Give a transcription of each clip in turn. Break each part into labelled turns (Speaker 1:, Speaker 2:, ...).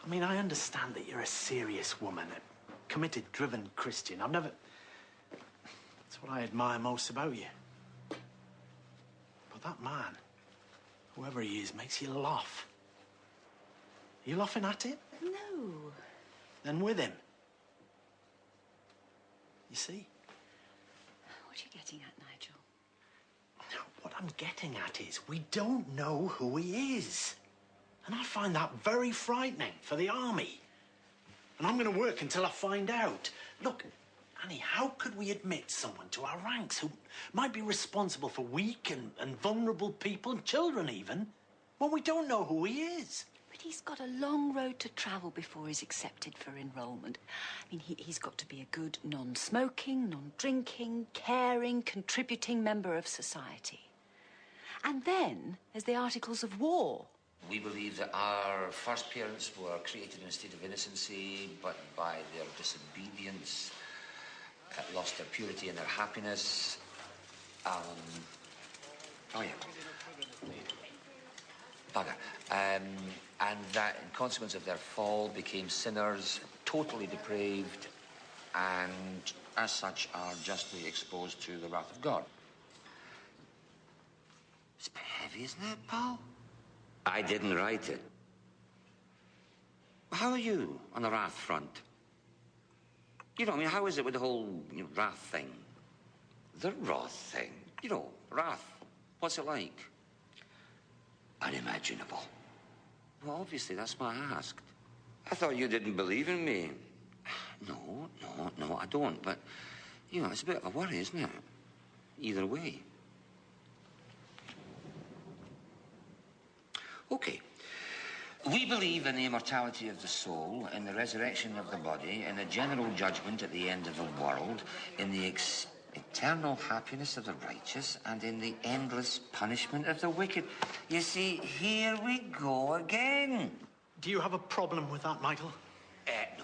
Speaker 1: I mean, I understand that you're a serious woman, a committed, driven Christian. That's what I admire most about you. But that man, whoever he is, makes you laugh. Are you laughing at him?
Speaker 2: No.
Speaker 1: Then with him. You see?
Speaker 2: What are you getting at, Nigel?
Speaker 1: What I'm getting at is we don't know who he is. And I find that very frightening for the army. And I'm going to work until I find out. Look, Annie, how could we admit someone to our ranks who might be responsible for weak and vulnerable people, children even, when we don't know who he is?
Speaker 2: But he's got a long road to travel before he's accepted for enrolment. I mean, he's got to be a good non-smoking, non-drinking, caring, contributing member of society. And then there's the Articles of War.
Speaker 3: We believe that our first parents were created in a state of innocency, but by their disobedience, lost their purity and their happiness. Oh, yeah. Bugger. And that, in consequence of their fall, became sinners, totally depraved, and as such are justly exposed to the wrath of God. It's a bit heavy, isn't it, pal? I didn't write it. How are you on the wrath front? You know, I mean, how is it with the whole wrath thing? The wrath thing? You know, wrath. What's it like? Unimaginable. Well, obviously, that's why I asked. I thought you didn't believe in me. No, I don't. But, you know, it's a bit of a worry, isn't it? Either way. Okay. We believe in the immortality of the soul, in the resurrection of the body, in the general judgment at the end of the world, in the eternal happiness of the righteous, and in the endless punishment of the wicked. You see, here we go again.
Speaker 1: Do you have a problem with that, Michael?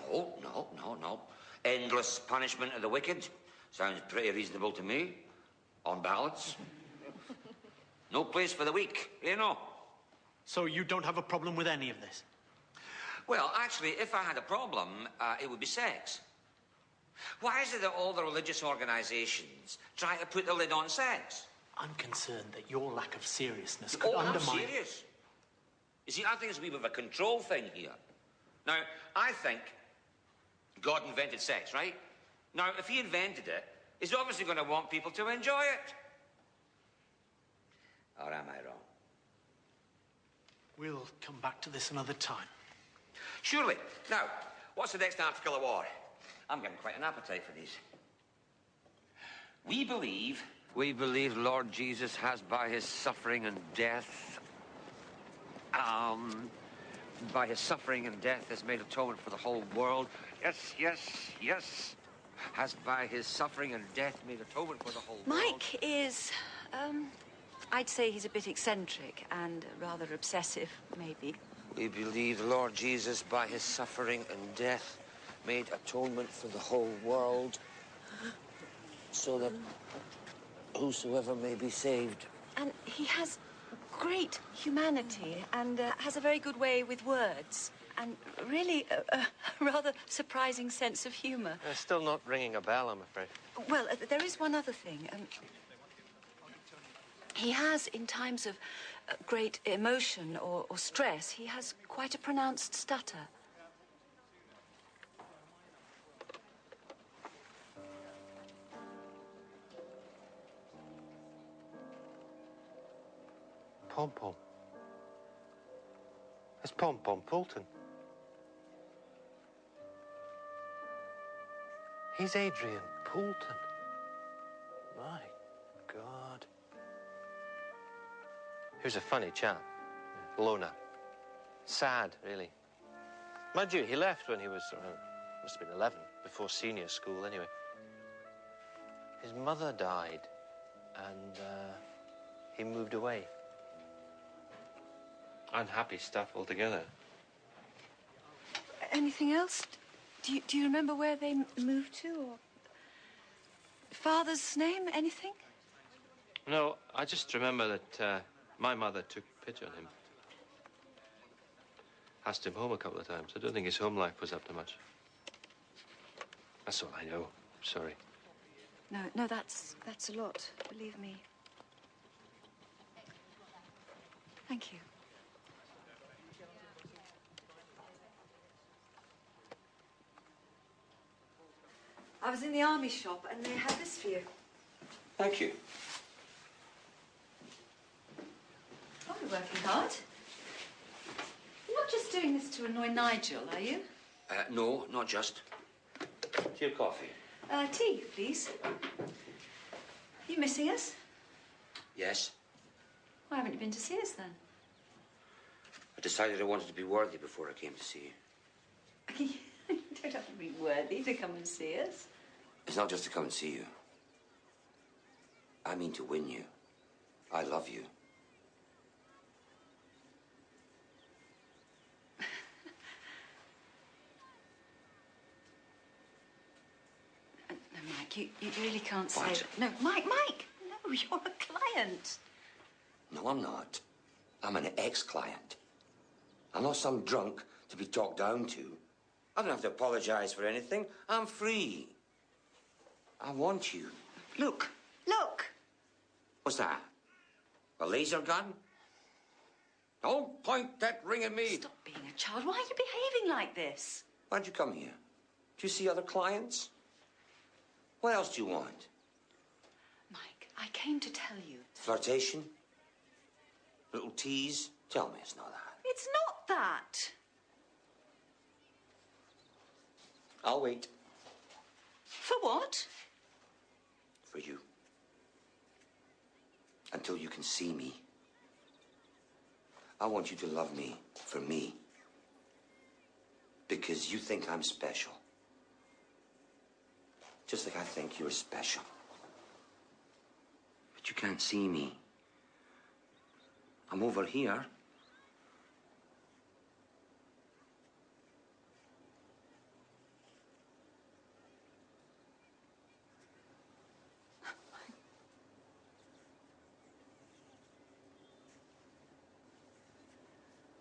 Speaker 3: No. Endless punishment of the wicked. Sounds pretty reasonable to me, on balance. No place for the weak, you know.
Speaker 1: So you don't have a problem with any of this?
Speaker 3: Well, actually, if I had a problem, it would be sex. Why is it that all the religious organizations try to put the lid on sex?
Speaker 1: I'm concerned that your lack of seriousness could undermine...
Speaker 3: I'm serious. You see, I think it's a wee bit of a control thing here. Now, I think God invented sex, right? Now, if he invented it, he's obviously going to want people to enjoy it. Or am I wrong?
Speaker 1: We'll come back to this another time.
Speaker 3: Surely. Now, what's the next article of war? I'm getting quite an appetite for these. We believe Lord Jesus has, by his suffering and death, by his suffering and death has made atonement for the whole world. Yes. Has by his suffering and death made atonement for the whole world.
Speaker 2: Mike is, I'd say he's a bit eccentric and rather obsessive, maybe.
Speaker 3: We believe the Lord Jesus, by his suffering and death, made atonement for the whole world, so that whosoever may be saved.
Speaker 2: And he has great humanity and has a very good way with words and really a rather surprising sense of humour.
Speaker 4: Still not ringing a bell, I'm afraid.
Speaker 2: Well, there is one other thing. He has, in times of great emotion or stress, he has quite a pronounced stutter.
Speaker 4: Pom-Pom. It's Pom-Pom Fulton. He's Adrian Poulton. My God. He was a funny chap. Loner. Sad, really. Mind you, he left when he was around, must have been 11, before senior school, anyway. His mother died, and he moved away. Unhappy stuff altogether.
Speaker 2: Anything else? Do you remember where they moved to, or father's name, anything?
Speaker 4: No, I just remember that my mother took pity on him. Asked him home a couple of times. I don't think his home life was up to much. That's all I know. Sorry.
Speaker 2: No, that's a lot, believe me. Thank you. I was in the army shop and they had this for you.
Speaker 3: Thank you.
Speaker 2: Oh, you're working hard. You're not just doing this to annoy Nigel, are you?
Speaker 3: No, not just. Tea or coffee?
Speaker 2: Tea, please. You missing us?
Speaker 3: Yes.
Speaker 2: Why haven't you been to see us then?
Speaker 3: I decided I wanted to be worthy before I came to see you.
Speaker 2: You don't have to be worthy to come and see us.
Speaker 3: It's not just to come and see you. I mean to win you. I love you.
Speaker 2: No, Mike, you really can't say
Speaker 3: What?
Speaker 2: that. No, Mike! No, you're a client.
Speaker 3: No, I'm not. I'm an ex-client. I'm not some drunk to be talked down to. I don't have to apologize for anything. I'm free. I want you.
Speaker 2: Look!
Speaker 3: What's that? A laser gun? Don't point that ring at me.
Speaker 2: Stop being a child. Why are you behaving like this?
Speaker 3: Why'd you come here? Do you see other clients? What else do you want?
Speaker 2: Mike, I came to tell you.
Speaker 3: Flirtation? Little tease? Tell me it's not that.
Speaker 2: It's not that.
Speaker 3: I'll wait.
Speaker 2: For what?
Speaker 3: For you. Until you can see me. I want you to love me for me. Because you think I'm special. Just like I think you're special. But you can't see me. I'm over here.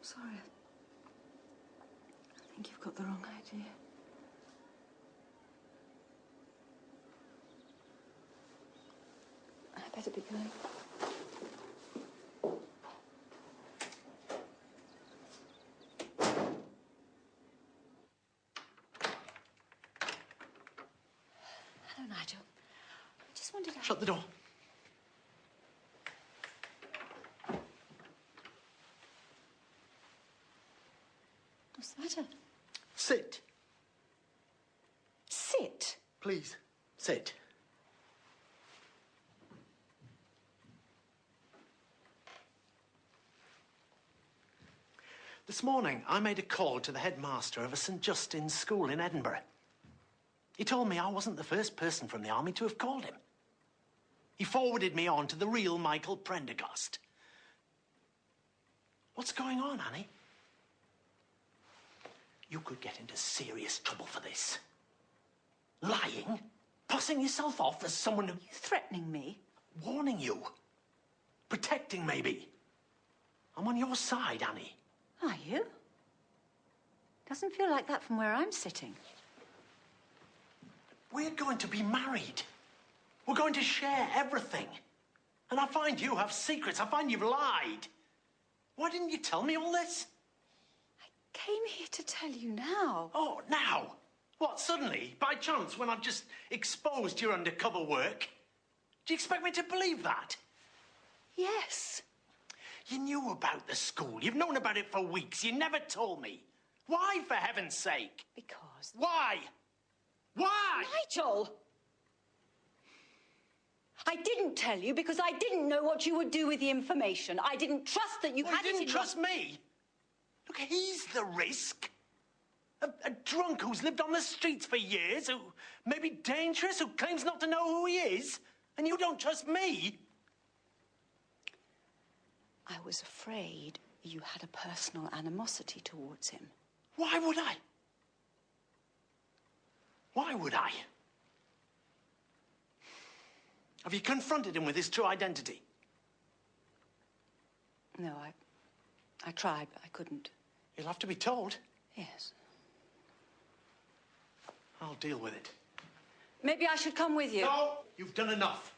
Speaker 2: Sorry. I think you've got the wrong idea. I better be going. Hello, Nigel. I just wanted to...
Speaker 1: Shut the door.
Speaker 2: What's the matter?
Speaker 1: Sit.
Speaker 2: Sit.
Speaker 1: Please, sit. This morning, I made a call to the headmaster of a St. Justin's school in Edinburgh. He told me I wasn't the first person from the army to have called him. He forwarded me on to the real Michael Prendergast. What's going on, Annie? You could get into serious trouble for this. Lying? Passing yourself off as someone who...
Speaker 2: You threatening me?
Speaker 1: Warning you. Protecting, maybe. I'm on your side, Annie.
Speaker 2: Are you? Doesn't feel like that from where I'm sitting.
Speaker 1: We're going to be married. We're going to share everything. And I find you have secrets. I find you've lied. Why didn't you tell me all this?
Speaker 2: I came here to tell you now.
Speaker 1: Oh, now? What, suddenly? By chance, when I've just exposed your undercover work? Do you expect me to believe that?
Speaker 2: Yes.
Speaker 1: You knew about the school. You've known about it for weeks. You never told me. Why, for heaven's sake?
Speaker 2: Because...
Speaker 1: Why? Why?
Speaker 2: Nigel! I didn't tell you because I didn't know what you would do with the information. I didn't trust that you
Speaker 1: Well,
Speaker 2: had
Speaker 1: you
Speaker 2: it
Speaker 1: didn't
Speaker 2: in
Speaker 1: trust me. Look, he's the risk. A drunk who's lived on the streets for years, who may be dangerous, who claims not to know who he is, and you don't trust me?
Speaker 2: I was afraid you had a personal animosity towards him.
Speaker 1: Why would I? Why would I? Have you confronted him with his true identity?
Speaker 2: No, I tried, but I couldn't.
Speaker 1: He'll have to be told.
Speaker 2: Yes.
Speaker 1: I'll deal with it.
Speaker 2: Maybe I should come with you.
Speaker 1: No, you've done enough.